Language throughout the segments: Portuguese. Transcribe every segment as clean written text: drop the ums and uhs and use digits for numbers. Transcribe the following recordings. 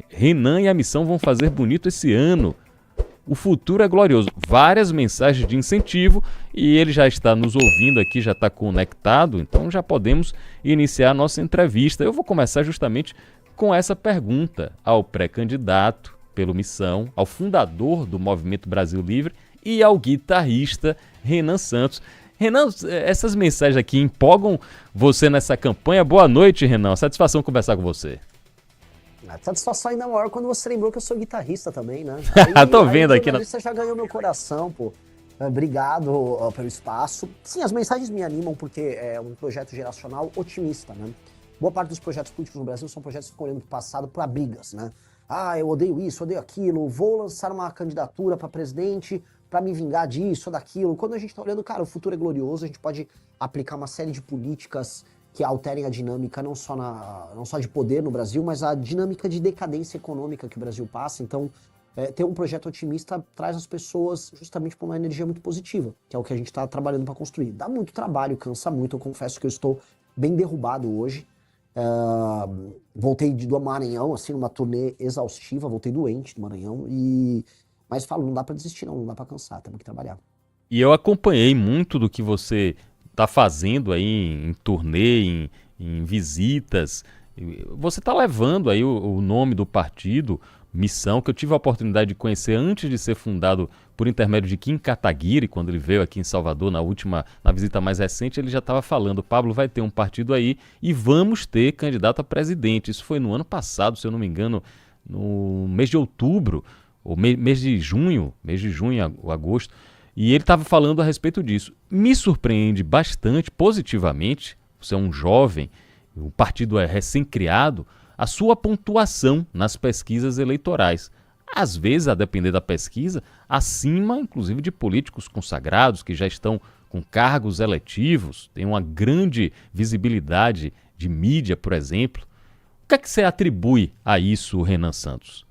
Renan e a missão vão fazer bonito esse ano. O futuro é glorioso. Várias mensagens de incentivo e ele já está nos ouvindo aqui, já está conectado, então já podemos iniciar a nossa entrevista. Eu vou começar justamente com essa pergunta ao pré-candidato pelo Missão, ao fundador do Movimento Brasil Livre e ao guitarrista Renan Santos. Renan, essas mensagens aqui empolgam você nessa campanha? Boa noite, Renan. Satisfação conversar com você. A satisfação ainda maior quando você lembrou que eu sou guitarrista também, né? Tô vendo aqui. Você já ganhou meu coração, pô. Obrigado pelo espaço. Sim, as mensagens me animam porque é um projeto geracional otimista, né? Boa parte dos projetos políticos no Brasil são projetos que ficam olhando pro passado para brigas, né? Ah, eu odeio isso, odeio aquilo, vou lançar uma candidatura para presidente para me vingar disso ou daquilo. Quando a gente tá olhando, cara, o futuro é glorioso, a gente pode aplicar uma série de políticas que alterem a dinâmica não só de poder no Brasil, mas a dinâmica de decadência econômica que o Brasil passa. Então, ter um projeto otimista traz as pessoas justamente para uma energia muito positiva, que é o que a gente está trabalhando para construir. Dá muito trabalho, cansa muito, eu confesso que eu estou bem derrubado hoje. Voltei do Maranhão, assim, numa turnê exaustiva, voltei doente do Maranhão, mas falo, não dá para desistir não dá para cansar, temos que trabalhar. E eu acompanhei muito do que você está fazendo aí em turnê, em visitas. Você está levando aí o nome do partido, Missão, que eu tive a oportunidade de conhecer antes de ser fundado por intermédio de Kim Kataguiri, quando ele veio aqui em Salvador na visita mais recente, ele já estava falando, Pablo, vai ter um partido aí e vamos ter candidato a presidente. Isso foi no ano passado, se eu não me engano, no mês de outubro, ou mês de junho, ou agosto. E ele estava falando a respeito disso. Me surpreende bastante, positivamente, você é um jovem, o partido é recém-criado, a sua pontuação nas pesquisas eleitorais. Às vezes, a depender da pesquisa, acima, inclusive, de políticos consagrados que já estão com cargos eletivos, têm uma grande visibilidade de mídia, por exemplo. O que é que você atribui a isso, Renan Santos?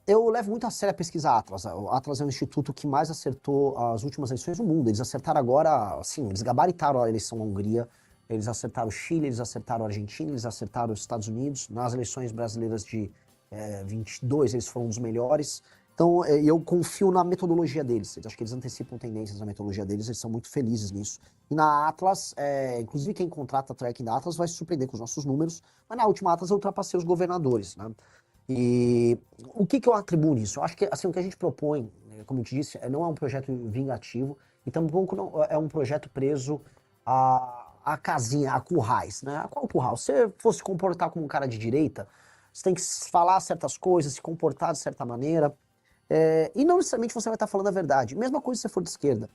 Eu levo muito a sério a pesquisa Atlas. O Atlas é um instituto que mais acertou as últimas eleições do mundo. Eles acertaram agora, assim, eles gabaritaram a eleição na Hungria, eles acertaram o Chile, eles acertaram a Argentina, eles acertaram os Estados Unidos. Nas eleições brasileiras de 22, eles foram um dos melhores. Então, eu confio na metodologia deles. Acho que eles antecipam tendências na metodologia deles, eles são muito felizes nisso. E na Atlas, inclusive quem contrata a tracking da Atlas vai se surpreender com os nossos números, mas na última Atlas eu ultrapassei os governadores, né? E o que eu atribuo nisso? Eu acho que assim, o que a gente propõe, como eu te disse, não é um projeto vingativo e tampouco não é um projeto preso a casinha, a currais, né? Qual curral? Se você fosse se comportar como um cara de direita, você tem que falar certas coisas, se comportar de certa maneira, e não necessariamente você vai estar falando a verdade. Mesma coisa se você for de esquerda.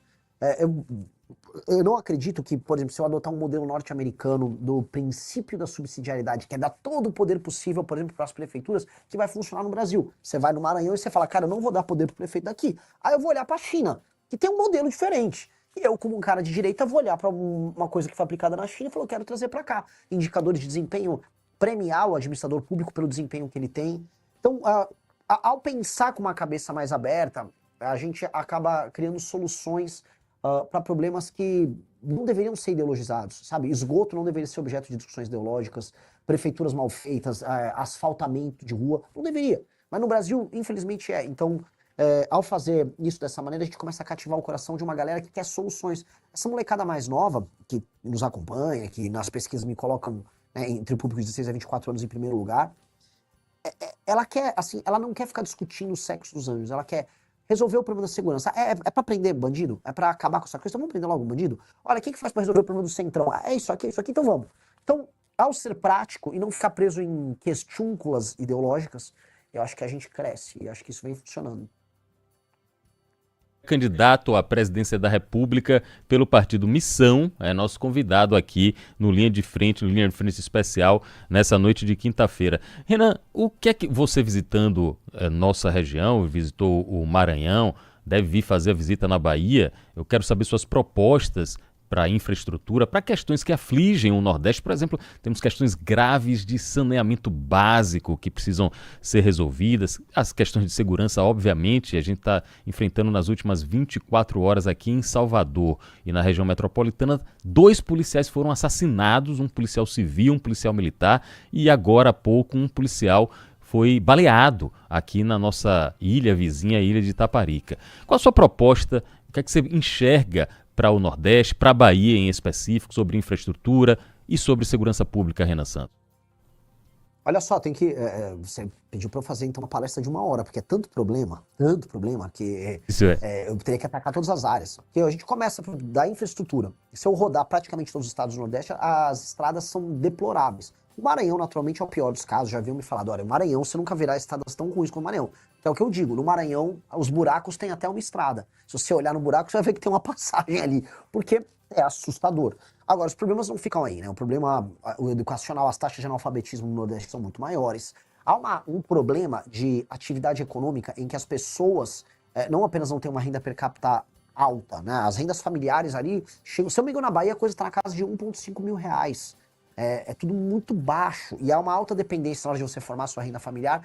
Eu não acredito que, por exemplo, se eu adotar um modelo norte-americano do princípio da subsidiariedade, que é dar todo o poder possível, por exemplo, para as prefeituras, que vai funcionar no Brasil. Você vai no Maranhão e você fala, cara, eu não vou dar poder para o prefeito daqui. Aí eu vou olhar para a China, que tem um modelo diferente. E eu, como um cara de direita, vou olhar para uma coisa que foi aplicada na China e falar, eu quero trazer para cá. Indicadores de desempenho, premiar o administrador público pelo desempenho que ele tem. Então, ao pensar com uma cabeça mais aberta, a gente acaba criando soluções para problemas que não deveriam ser ideologizados, sabe? Esgoto não deveria ser objeto de discussões ideológicas, prefeituras mal feitas, asfaltamento de rua, não deveria. Mas no Brasil, infelizmente, é. Então, ao fazer isso dessa maneira, a gente começa a cativar o coração de uma galera que quer soluções. Essa molecada mais nova, que nos acompanha, que nas pesquisas me colocam, né, entre o público de 16 a 24 anos em primeiro lugar, ela quer, assim, ela não quer ficar discutindo o sexo dos anjos, ela quer resolver o problema da segurança. É pra prender bandido? É pra acabar com essa coisa? Então vamos prender logo o bandido? Olha, quem que faz pra resolver o problema do centrão? É isso aqui, então vamos. Então, ao ser prático e não ficar preso em questúnculas ideológicas, eu acho que a gente cresce e acho que isso vem funcionando. Candidato à presidência da República pelo partido Missão, é nosso convidado aqui no Linha de Frente especial, nessa noite de quinta-feira. Renan, o que é que você visitando nossa região, visitou o Maranhão, deve vir fazer a visita na Bahia, eu quero saber suas propostas para infraestrutura, para questões que afligem o Nordeste. Por exemplo, temos questões graves de saneamento básico que precisam ser resolvidas. As questões de segurança, obviamente, a gente está enfrentando nas últimas 24 horas aqui em Salvador e na região metropolitana. 2 policiais foram assassinados, um policial civil, um policial militar, e agora há pouco um policial foi baleado aqui na nossa ilha vizinha, a ilha de Itaparica. Qual a sua proposta? O que é que você enxerga para o Nordeste, para a Bahia em específico, sobre infraestrutura e sobre segurança pública, Renan Santos? Olha só, você pediu para eu fazer então uma palestra de 1 hora, porque é tanto problema, que eu teria que atacar todas as áreas. Porque a gente começa da infraestrutura. Se eu rodar praticamente todos os estados do Nordeste, as estradas são deploráveis. O Maranhão, naturalmente, é o pior dos casos. Já haviam me falado, olha, o Maranhão, você nunca verá estradas tão ruins como o Maranhão. Que é o que eu digo, no Maranhão, os buracos têm até uma estrada. Se você olhar no buraco, você vai ver que tem uma passagem ali, porque é assustador. Agora, os problemas não ficam aí, né? O problema o educacional, as taxas de analfabetismo no Nordeste são muito maiores. Há um problema de atividade econômica em que as pessoas não apenas não têm uma renda per capita alta, né? As rendas familiares ali, chegam, se eu me engano, na Bahia a coisa está na casa de 1,5 mil reais. É tudo muito baixo e há uma alta dependência na hora de você formar sua renda familiar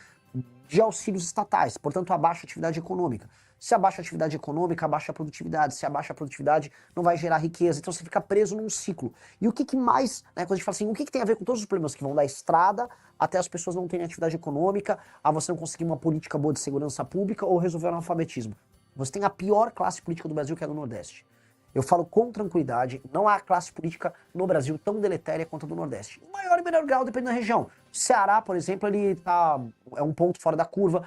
de auxílios estatais, portanto abaixa a atividade econômica. Se abaixa a atividade econômica, abaixa a produtividade. Se abaixa a produtividade, não vai gerar riqueza. Então você fica preso num ciclo. E o que mais, né, quando a gente fala assim, o que tem a ver com todos os problemas que vão da estrada até as pessoas não terem atividade econômica, a você não conseguir uma política boa de segurança pública ou resolver o analfabetismo? Você tem a pior classe política do Brasil, que é a do Nordeste. Eu falo com tranquilidade, não há classe política no Brasil tão deletéria quanto a do Nordeste. Em maior e menor grau, depende da região. Ceará, por exemplo, é um ponto fora da curva,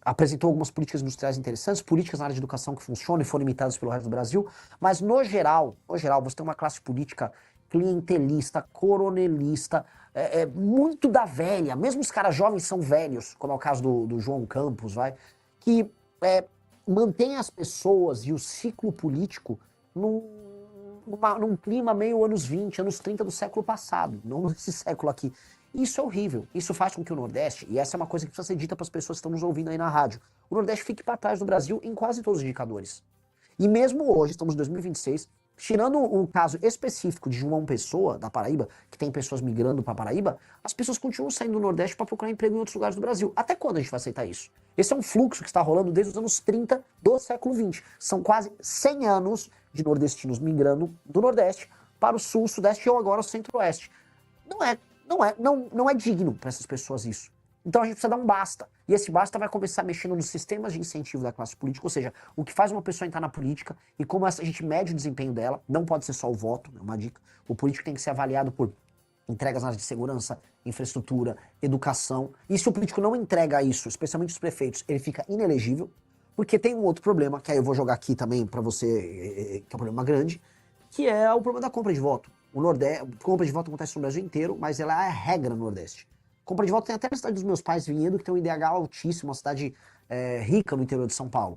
apresentou algumas políticas industriais interessantes, políticas na área de educação que funcionam e foram imitadas pelo resto do Brasil, mas no geral, você tem uma classe política clientelista, coronelista, muito da velha, mesmo os caras jovens são velhos, como é o caso do João Campos, que mantém as pessoas e o ciclo político num clima meio anos 20, anos 30 do século passado, não nesse século aqui. Isso é horrível. Isso faz com que o Nordeste, e essa é uma coisa que precisa ser dita para as pessoas que estão nos ouvindo aí na rádio, o Nordeste fique para trás do Brasil em quase todos os indicadores. E mesmo hoje, estamos em 2026, tirando o caso específico de João Pessoa, da Paraíba, que tem pessoas migrando para Paraíba, as pessoas continuam saindo do Nordeste para procurar emprego em outros lugares do Brasil. Até quando a gente vai aceitar isso? Esse é um fluxo que está rolando desde os anos 30 do século XX. São quase 100 anos de nordestinos migrando do Nordeste para o Sul, Sudeste ou agora o Centro-Oeste. Não é digno para essas pessoas isso. Então a gente precisa dar um basta. E esse basta vai começar mexendo nos sistemas de incentivo da classe política, ou seja, o que faz uma pessoa entrar na política e como a gente mede o desempenho dela. Não pode ser só o voto, é uma dica. O político tem que ser avaliado por entregas na área de segurança, infraestrutura, educação. E se o político não entrega isso, especialmente os prefeitos, ele fica inelegível. Porque tem um outro problema, que aí eu vou jogar aqui também para você, que é um problema grande, que é o problema da compra de voto. O Nordeste, compra de voto acontece no Brasil inteiro, mas ela é a regra no Nordeste. Compra de voto tem até na cidade dos meus pais, Vinhedo, que tem um IDH altíssimo, uma cidade rica no interior de São Paulo.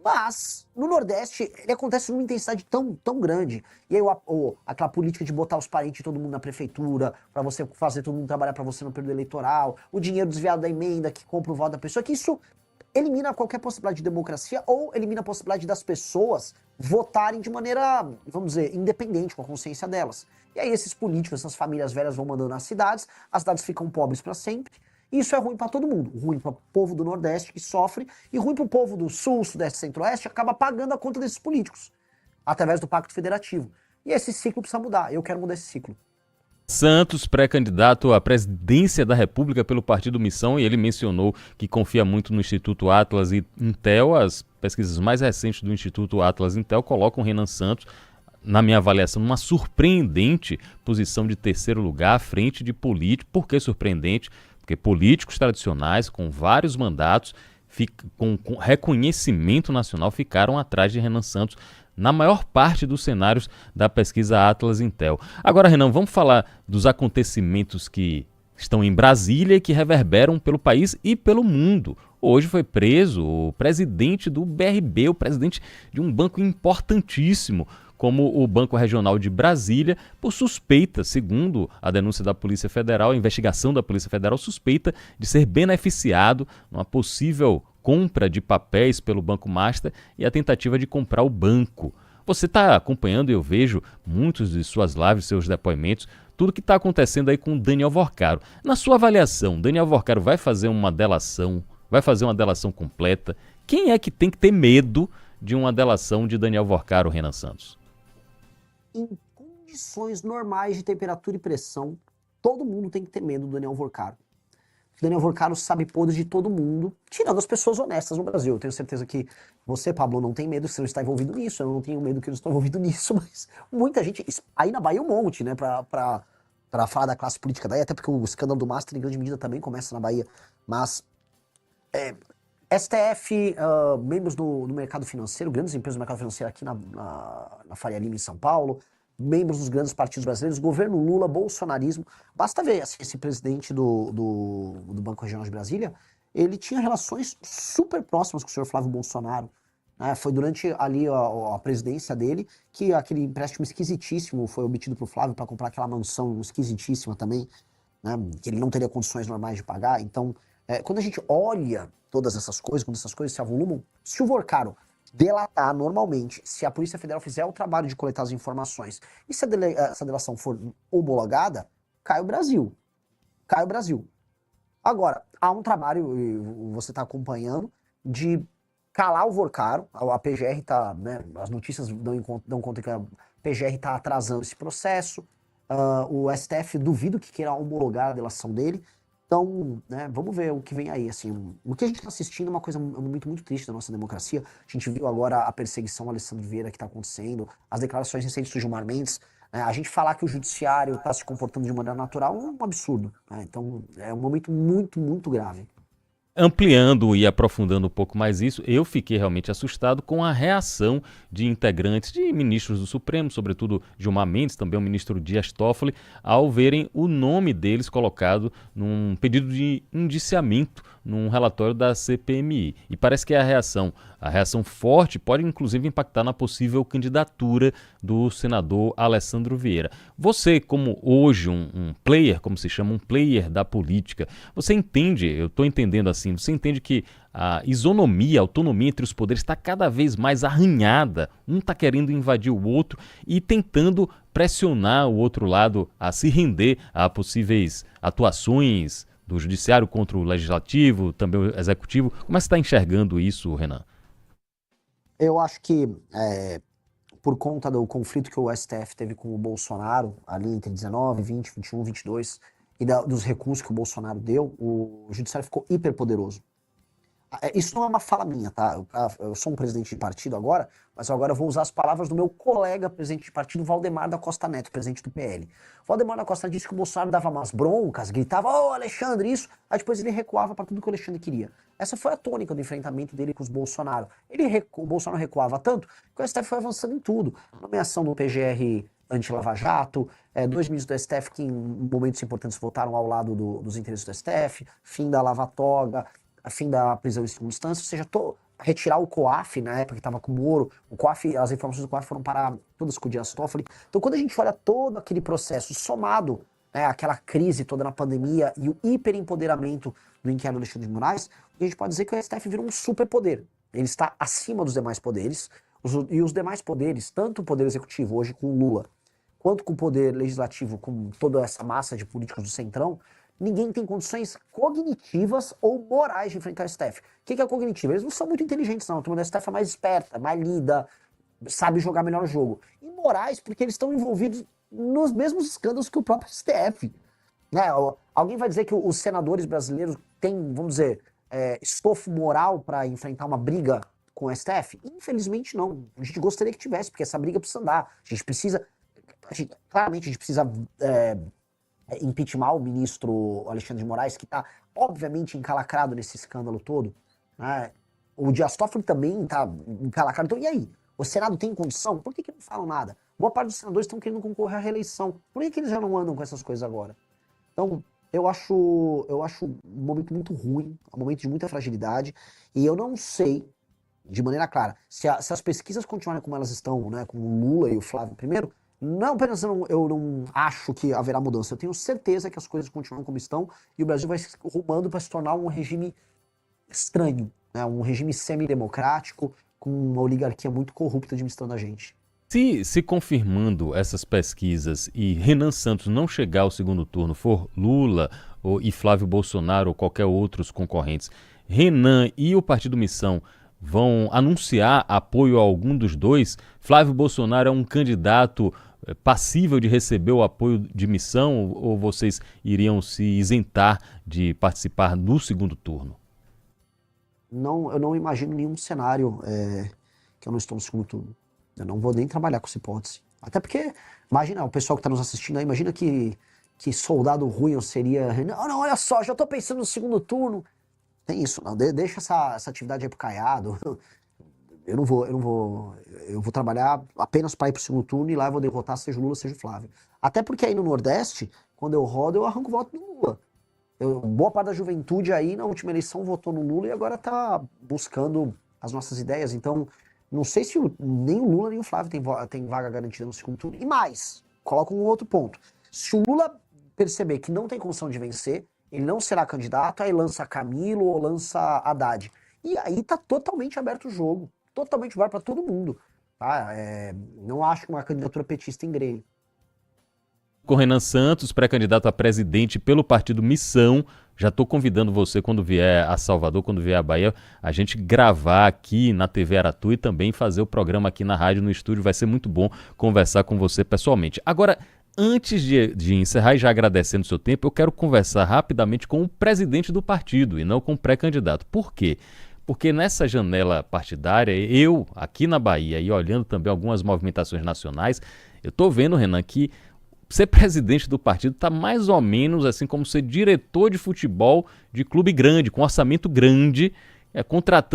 Mas, no Nordeste, ele acontece numa intensidade tão grande. E aí aquela política de botar os parentes de todo mundo na prefeitura, para você fazer todo mundo trabalhar para você no período eleitoral, o dinheiro desviado da emenda que compra o voto da pessoa, que isso elimina qualquer possibilidade de democracia ou elimina a possibilidade das pessoas votarem de maneira, vamos dizer, independente, com a consciência delas. E aí esses políticos, essas famílias velhas vão mandando nas cidades, as cidades ficam pobres para sempre, e isso é ruim para todo mundo. Ruim para o povo do Nordeste, que sofre, e ruim para o povo do Sul, Sudeste e Centro-Oeste, acaba pagando a conta desses políticos, através do Pacto Federativo. E esse ciclo precisa mudar, eu quero mudar esse ciclo. Santos, pré-candidato à presidência da República pelo Partido Missão, e ele mencionou que confia muito no Instituto Atlas e Intel. As pesquisas mais recentes do Instituto Atlas e Intel colocam Renan Santos, na minha avaliação, numa surpreendente posição de 3º lugar à frente de político. Por que surpreendente? Porque políticos tradicionais, com vários mandatos, com reconhecimento nacional, ficaram atrás de Renan Santos na maior parte dos cenários da pesquisa Atlas Intel. Agora, Renan, vamos falar dos acontecimentos que estão em Brasília e que reverberam pelo país e pelo mundo. Hoje foi preso o presidente do BRB, o presidente de um banco importantíssimo, como o Banco Regional de Brasília, por suspeita, segundo a denúncia da Polícia Federal, a investigação da Polícia Federal, suspeita de ser beneficiado numa possível compra de papéis pelo Banco Master e a tentativa de comprar o banco. Você está acompanhando, eu vejo muitos de suas lives, seus depoimentos, tudo que está acontecendo aí com o Daniel Vorcaro. Na sua avaliação, Daniel Vorcaro vai fazer uma delação, completa? Quem é que tem que ter medo de uma delação de Daniel Vorcaro, Renan Santos? Em condições normais de temperatura e pressão, todo mundo tem que ter medo do Daniel Vorcaro. O Daniel Vorcaro sabe podres de todo mundo, tirando as pessoas honestas no Brasil. Eu tenho certeza que você, Pablo, não tem medo que você não está envolvido nisso. Eu não tenho medo que eu não estou envolvido nisso, mas muita gente, aí na Bahia um monte, né, pra falar da classe política daí, até porque o escândalo do Master em grande medida também começa na Bahia. Mas STF, membros do mercado financeiro, grandes empresas do mercado financeiro aqui na Faria Lima, em São Paulo, membros dos grandes partidos brasileiros, governo Lula, bolsonarismo. Basta ver, assim, esse presidente do Banco Regional de Brasília, ele tinha relações super próximas com o senhor Flávio Bolsonaro. Né? Foi durante ali a presidência dele que aquele empréstimo esquisitíssimo foi obtido para o Flávio para comprar aquela mansão esquisitíssima também, né? Que ele não teria condições normais de pagar. Então, quando a gente olha todas essas coisas, quando essas coisas se avolumam, se o Vorcaro delatar normalmente, se a Polícia Federal fizer o trabalho de coletar as informações e se essa delação for homologada, cai o Brasil. Cai o Brasil. Agora, há um trabalho, e você está acompanhando, de calar o Vorcaro. A PGR está, né, as notícias dão conta que a PGR está atrasando esse processo. O STF duvido que queira homologar a delação dele. Então, né, vamos ver o que vem aí, assim, o que a gente está assistindo é uma coisa muito, muito triste da nossa democracia. A gente viu agora a perseguição ao Alessandro Vieira que está acontecendo, as declarações recentes do Gilmar Mendes, né, a gente falar que o judiciário está se comportando de maneira natural é um absurdo, né, então é um momento muito, muito grave. Ampliando e aprofundando um pouco mais isso, eu fiquei realmente assustado com a reação de integrantes, de ministros do Supremo, sobretudo Gilmar Mendes, também o ministro Dias Toffoli, ao verem o nome deles colocado num pedido de indiciamento num relatório da CPMI. E parece que a reação forte pode inclusive impactar na possível candidatura do senador Alessandro Vieira. Você, como hoje um player, como se chama, um player da política, você entende, eu estou entendendo assim, você entende que a isonomia, a autonomia entre os poderes está cada vez mais arranhada, um está querendo invadir o outro e tentando pressionar o outro lado a se render a possíveis atuações do judiciário contra o legislativo, também o executivo. Como é que você está enxergando isso, Renan? Eu acho que por conta do conflito que o STF teve com o Bolsonaro, ali entre 19, 20, 21, 22, e dos recursos que o Bolsonaro deu, o judiciário ficou hiperpoderoso. Isso não é uma fala minha, tá? Eu sou um presidente de partido agora, mas agora eu vou usar as palavras do meu colega presidente de partido, Valdemar da Costa Neto, presidente do PL. Valdemar da Costa Neto disse que o Bolsonaro dava umas broncas, gritava, ô Alexandre, isso, aí depois ele recuava para tudo que o Alexandre queria. Essa foi a tônica do enfrentamento dele com os Bolsonaro. O Bolsonaro recuava tanto que o STF foi avançando em tudo. Nomeação do PGR anti-Lava Jato, 2 ministros do STF que em momentos importantes votaram ao lado dos interesses do STF, fim da Lava Toga, a fim da prisão em segunda instância, ou seja, retirar o COAF, na época que estava com o Moro, o COAF, as informações do COAF foram parar todas com o Dias Toffoli. Então, quando a gente olha todo aquele processo somado, né, aquela crise toda na pandemia e o hiperempoderamento do inquérito do Alexandre de Moraes, a gente pode dizer que o STF virou um superpoder. Ele está acima dos demais poderes, e os demais poderes, tanto o poder executivo hoje com o Lula, quanto com o poder legislativo, com toda essa massa de políticos do Centrão, ninguém tem condições cognitivas ou morais de enfrentar o STF. O que é cognitivo? Eles não são muito inteligentes, não. A turma do STF é mais esperta, mais lida, sabe jogar melhor o jogo. E morais, porque eles estão envolvidos nos mesmos escândalos que o próprio STF. Né? Alguém vai dizer que os senadores brasileiros têm, vamos dizer, estofo moral para enfrentar uma briga com o STF? Infelizmente não. A gente gostaria que tivesse, porque essa briga precisa andar. A gente precisa... claramente a gente precisa... impeachment o ministro Alexandre de Moraes, que está obviamente encalacrado nesse escândalo todo, né? O Dias Toffoli também está encalacrado. Então, e aí? O Senado tem condição? Por que não falam nada? Boa parte dos senadores estão querendo concorrer à reeleição. Por que eles já não andam com essas coisas agora? Então, eu acho um momento muito ruim, um momento de muita fragilidade, e eu não sei, de maneira clara, se as pesquisas continuarem como elas estão, né, com o Lula e o Flávio primeiro, não apenas eu não acho que haverá mudança, eu tenho certeza que as coisas continuam como estão e o Brasil vai se rumando para se tornar um regime estranho, né? Um regime semidemocrático com uma oligarquia muito corrupta administrando a gente. Se confirmando essas pesquisas e Renan Santos não chegar ao segundo turno, for Lula e Flávio Bolsonaro ou qualquer outros concorrentes, Renan e o Partido Missão vão anunciar apoio a algum dos dois? Flávio Bolsonaro é um candidato passível de receber o apoio de Missão ou vocês iriam se isentar de participar do segundo turno? Não, eu não imagino nenhum cenário que eu não estou no segundo turno. Eu não vou nem trabalhar com essa hipótese. Até porque, imagina, o pessoal que está nos assistindo aí, imagina que soldado ruim eu seria. Não, olha só, já estou pensando no segundo turno. Tem isso, não. Deixa essa atividade aí pro Caiado. Eu vou trabalhar apenas para ir pro segundo turno e lá eu vou derrotar seja o Lula, seja o Flávio. Até porque aí no Nordeste, quando eu rodo, eu arranco o voto do Lula. Boa parte da juventude aí na última eleição votou no Lula e agora tá buscando as nossas ideias. Então, não sei se nem o Lula nem o Flávio tem vaga garantida no segundo turno. E mais, coloca um outro ponto. Se o Lula perceber que não tem condição de vencer, ele não será candidato, aí lança Camilo ou lança Haddad. E aí tá totalmente aberto o jogo. Totalmente vai para todo mundo. Tá? Não acho uma candidatura petista engrene. Com Renan Santos, pré-candidato a presidente pelo Partido Missão. Já estou convidando você, quando vier a Salvador, quando vier a Bahia, a gente gravar aqui na TV Aratu e também fazer o programa aqui na rádio, no estúdio. Vai ser muito bom conversar com você pessoalmente. Agora, antes de encerrar e já agradecendo o seu tempo, eu quero conversar rapidamente com o presidente do partido e não com o pré-candidato. Por quê? Porque nessa janela partidária, eu, aqui na Bahia, e olhando também algumas movimentações nacionais, eu estou vendo, Renan, que ser presidente do partido está mais ou menos assim como ser diretor de futebol de clube grande, com orçamento grande,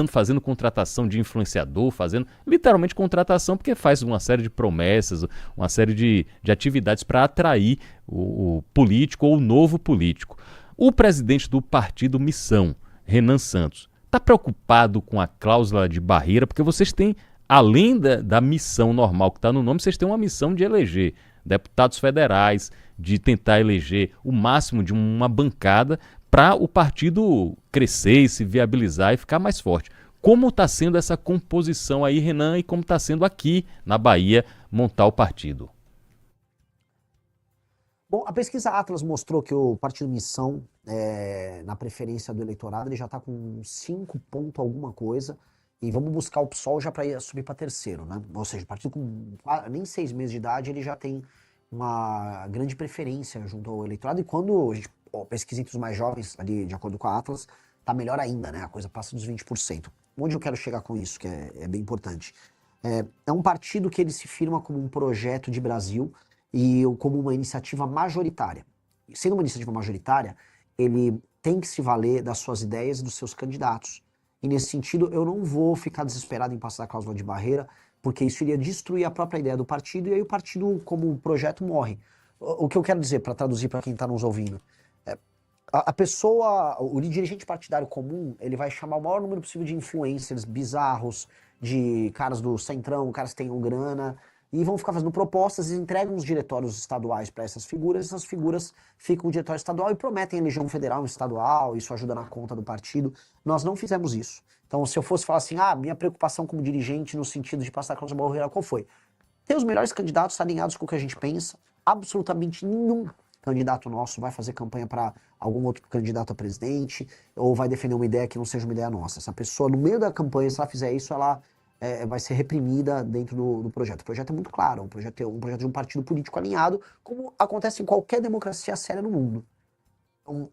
fazendo contratação de influenciador, fazendo literalmente contratação, porque faz uma série de promessas, uma série de atividades para atrair o político ou o novo político. O presidente do partido Missão, Renan Santos, está preocupado com a cláusula de barreira, porque vocês têm, além da missão normal que está no nome, vocês têm uma missão de eleger deputados federais, de tentar eleger o máximo de uma bancada para o partido crescer e se viabilizar e ficar mais forte. Como está sendo essa composição aí, Renan, e como está sendo aqui na Bahia montar o partido? Bom, a pesquisa Atlas mostrou que o Partido Missão, na preferência do eleitorado, ele já está com 5 ponto alguma coisa. E vamos buscar o PSOL já para subir para terceiro, né? Ou seja, o partido com nem 6 meses de idade, ele já tem uma grande preferência junto ao eleitorado. E quando a gente pesquisa entre os mais jovens, ali, de acordo com a Atlas, tá melhor ainda, né? A coisa passa dos 20%. Onde eu quero chegar com isso, que é bem importante? É um partido que ele se firma como um projeto de Brasil e como uma iniciativa majoritária. Sendo uma iniciativa majoritária, ele tem que se valer das suas ideias e dos seus candidatos. E nesse sentido, eu não vou ficar desesperado em passar a cláusula de barreira, porque isso iria destruir a própria ideia do partido, e aí o partido, como projeto, morre. O que eu quero dizer, para traduzir para quem está nos ouvindo, a pessoa, o dirigente partidário comum, ele vai chamar o maior número possível de influencers bizarros, de caras do centrão, caras que tenham grana, e vão ficar fazendo propostas e entregam os diretórios estaduais para essas figuras ficam no diretório estadual e prometem eleição federal e estadual, isso ajuda na conta do partido. Nós não fizemos isso. Então, se eu fosse falar assim, minha preocupação como dirigente no sentido de passar a cláusula de barreira, qual foi? Ter os melhores candidatos alinhados com o que a gente pensa, absolutamente nenhum candidato nosso vai fazer campanha para algum outro candidato a presidente ou vai defender uma ideia que não seja uma ideia nossa. Essa pessoa, no meio da campanha, se ela fizer isso, ela vai ser reprimida dentro do projeto. O projeto é muito claro, um projeto de um partido político alinhado, como acontece em qualquer democracia séria no mundo. Então,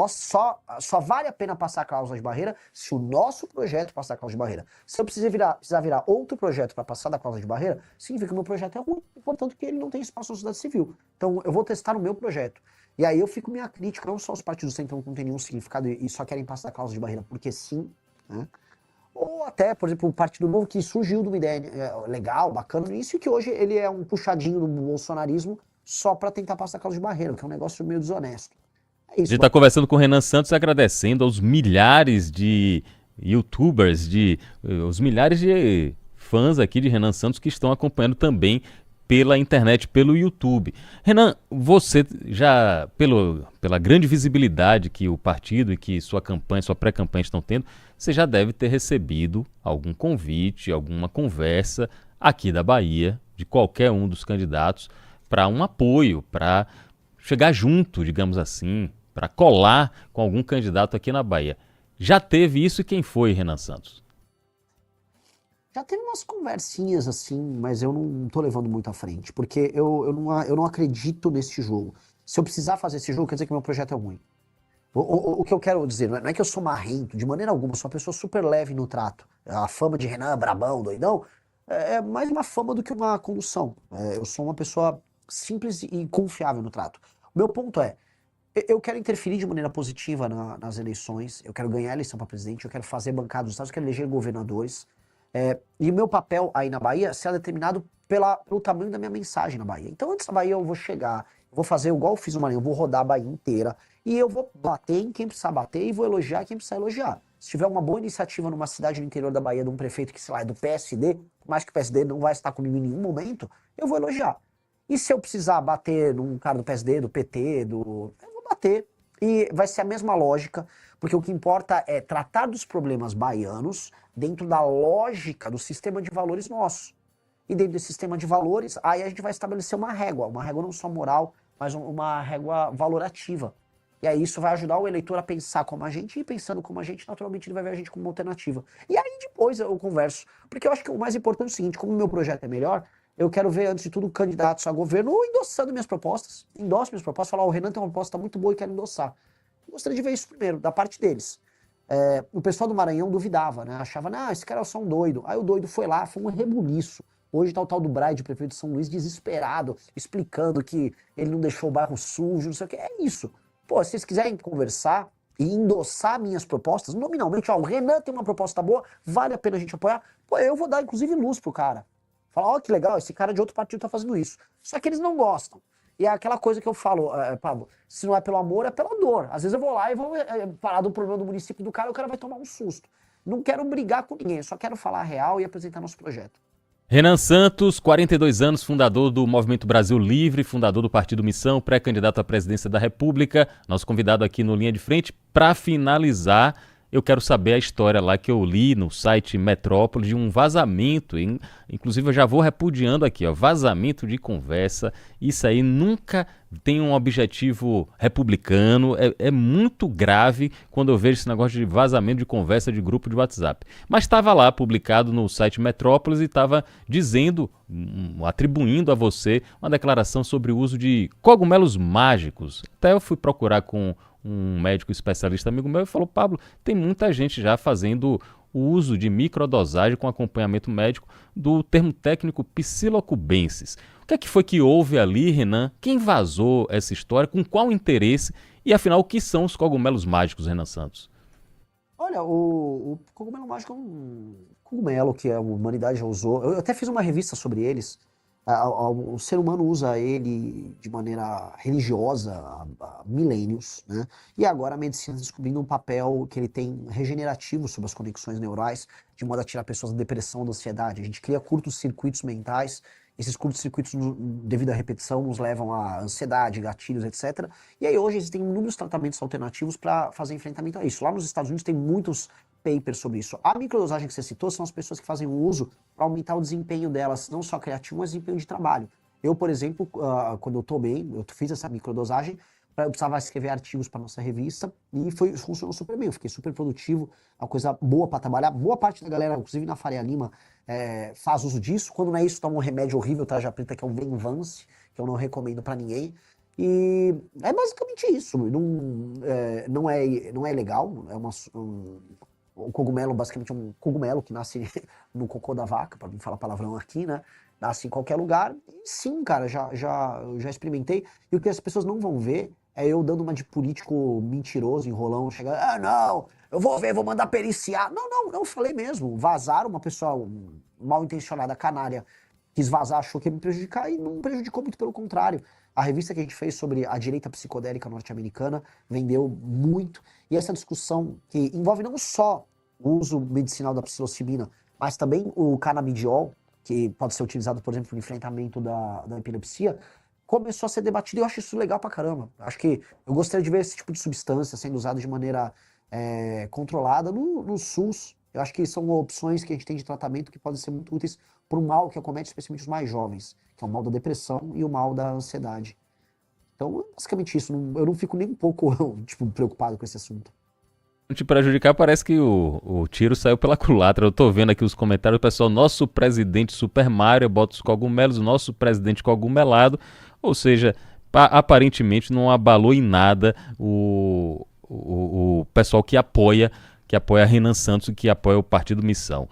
só vale a pena passar a cláusula de barreira se o nosso projeto passar a cláusula de barreira. Se eu precisar virar outro projeto para passar da cláusula de barreira, significa que o meu projeto é ruim, portanto que ele não tem espaço na sociedade civil. Então eu vou testar o meu projeto. E aí eu fico minha crítica, não só os partidos do centro que não tem nenhum significado e só querem passar a cláusula de barreira porque sim, né? Ou até, por exemplo, o Partido Novo que surgiu de uma ideia legal, bacana no início, e que hoje ele é um puxadinho do bolsonarismo só para tentar passar a causa de barreira, que é um negócio meio desonesto. É isso. A gente está conversando com o Renan Santos, agradecendo aos milhares de youtubers, os milhares de fãs aqui de Renan Santos que estão acompanhando também pela internet, pelo YouTube. Renan, você já, pela grande visibilidade que o partido e que sua campanha, sua pré-campanha estão tendo, você já deve ter recebido algum convite, alguma conversa aqui da Bahia, de qualquer um dos candidatos, para um apoio, para chegar junto, digamos assim, para colar com algum candidato aqui na Bahia. Já teve isso e quem foi, Renan Santos? Já teve umas conversinhas assim, mas eu não tô levando muito à frente, porque eu não acredito nesse jogo. Se eu precisar fazer esse jogo, quer dizer que meu projeto é ruim. O que eu quero dizer, não é que eu sou marrento, de maneira alguma, eu sou uma pessoa super leve no trato. A fama de Renan, brabão, doidão, é mais uma fama do que uma condução. Eu sou uma pessoa simples e confiável no trato. O meu ponto é, eu quero interferir de maneira positiva nas eleições, eu quero ganhar a eleição para presidente, eu quero fazer bancada dos estados, eu quero eleger governadores. E o meu papel aí na Bahia será determinado pelo tamanho da minha mensagem na Bahia. Então, antes da Bahia, eu vou chegar, vou fazer igual eu fiz no Maranhão, eu vou rodar a Bahia inteira e eu vou bater em quem precisar bater e vou elogiar quem precisar elogiar. Se tiver uma boa iniciativa numa cidade no interior da Bahia de um prefeito que, sei lá, é do PSD, por mais que o PSD não vai estar comigo em nenhum momento, eu vou elogiar. E se eu precisar bater num cara do PSD, do PT, eu vou bater. E vai ser a mesma lógica, porque o que importa é tratar dos problemas baianos dentro da lógica do sistema de valores nosso. E dentro desse sistema de valores, aí a gente vai estabelecer uma régua não só moral, mas uma régua valorativa. E aí isso vai ajudar o eleitor a pensar como a gente, e pensando como a gente, naturalmente ele vai ver a gente como uma alternativa. E aí depois eu converso, porque eu acho que o mais importante é o seguinte, como o meu projeto é melhor, eu quero ver, antes de tudo, candidatos a governo endossando minhas propostas, endosso minhas propostas, falar, o Renan tem uma proposta muito boa e quero endossar. Eu gostaria de ver isso primeiro, da parte deles. O pessoal do Maranhão duvidava, né? Achava, não, esse cara é só um doido. Aí o doido foi lá, foi um rebuliço. Hoje tá o tal do Braide, prefeito de São Luís, desesperado, explicando que ele não deixou o bairro sujo, não sei o que. É isso. Pô, se vocês quiserem conversar e endossar minhas propostas, nominalmente, ó, o Renan tem uma proposta boa, vale a pena a gente apoiar, pô, eu vou dar, inclusive, luz pro cara. Falar, ó, que legal, esse cara de outro partido tá fazendo isso. Só que eles não gostam. E é aquela coisa que eu falo, Pablo, se não é pelo amor, é pela dor. Às vezes eu vou lá e vou falar do problema do município do cara e o cara vai tomar um susto. Não quero brigar com ninguém, só quero falar a real e apresentar nosso projeto. Renan Santos, 42 anos, fundador do Movimento Brasil Livre, fundador do Partido Missão, pré-candidato à presidência da República, nosso convidado aqui no Linha de Frente. Para finalizar, eu quero saber a história lá que eu li no site Metrópole de um vazamento, inclusive eu já vou repudiando aqui, ó, vazamento de conversa. Isso aí nunca tem um objetivo republicano, é muito grave quando eu vejo esse negócio de vazamento de conversa de grupo de WhatsApp. Mas estava lá publicado no site Metrópolis e estava dizendo, atribuindo a você uma declaração sobre o uso de cogumelos mágicos. Até eu fui procurar com um médico especialista amigo meu e falou, Pablo, tem muita gente já fazendo o uso de microdosagem com acompanhamento médico do termo técnico psilocubensis. O que foi que houve ali, Renan? Quem vazou essa história? Com qual interesse? E afinal, o que são os cogumelos mágicos, Renan Santos? Olha, o cogumelo mágico é um cogumelo que a humanidade já usou. Eu até fiz uma revista sobre eles. O ser humano usa ele de maneira religiosa há milênios, né? E agora a medicina descobrindo um papel que ele tem regenerativo sobre as conexões neurais, de modo a tirar pessoas da depressão, da ansiedade. A gente cria curtos-circuitos mentais. Esses curtos-circuitos, devido à repetição, nos levam a ansiedade, gatilhos, etc. E aí hoje existem inúmeros tratamentos alternativos para fazer enfrentamento a isso. Lá nos Estados Unidos tem muitos papers sobre isso. A microdosagem que você citou são as pessoas que fazem o uso para aumentar o desempenho delas, não só criativo, mas desempenho de trabalho. Eu, por exemplo, quando eu tomei, eu fiz essa microdosagem, eu precisava escrever artigos para nossa revista e funcionou super bem. Eu fiquei super produtivo, é uma coisa boa para trabalhar. Boa parte da galera, inclusive na Faria Lima, faz uso disso. Quando não é isso, toma um remédio horrível, tarja preta, que é o Venvance, que eu não recomendo para ninguém. E é basicamente isso. Não é legal, o cogumelo, basicamente, é um cogumelo que nasce no cocô da vaca, para não falar palavrão aqui, né? Nasce em qualquer lugar. E sim, cara, eu já experimentei. E o que as pessoas não vão ver é eu dando uma de político mentiroso, enrolão, chegando, não, eu vou ver, vou mandar periciar. Não, eu falei mesmo. Vazaram, uma pessoa mal intencionada, canária, quis vazar, achou que ia me prejudicar e não prejudicou, muito pelo contrário. A revista que a gente fez sobre a direita psicodélica norte-americana vendeu muito. E essa discussão que envolve não só o uso medicinal da psilocibina, mas também o canabidiol, que pode ser utilizado, por exemplo, no enfrentamento da epilepsia, começou a ser debatido e eu acho isso legal pra caramba. Acho que eu gostaria de ver esse tipo de substância sendo usado de maneira controlada no SUS. Eu acho que são opções que a gente tem de tratamento que podem ser muito úteis por um mal que acomete especialmente os mais jovens, que é o mal da depressão e o mal da ansiedade. Então, é basicamente isso. Eu não fico nem um pouco, tipo, preocupado com esse assunto. Te prejudicar, parece que o tiro saiu pela culatra. Eu tô vendo aqui os comentários, pessoal. Nosso presidente Super Mario bota os cogumelos, nosso presidente cogumelado. Ou seja, aparentemente não abalou em nada o pessoal que apoia Renan Santos e que apoia o Partido Missão.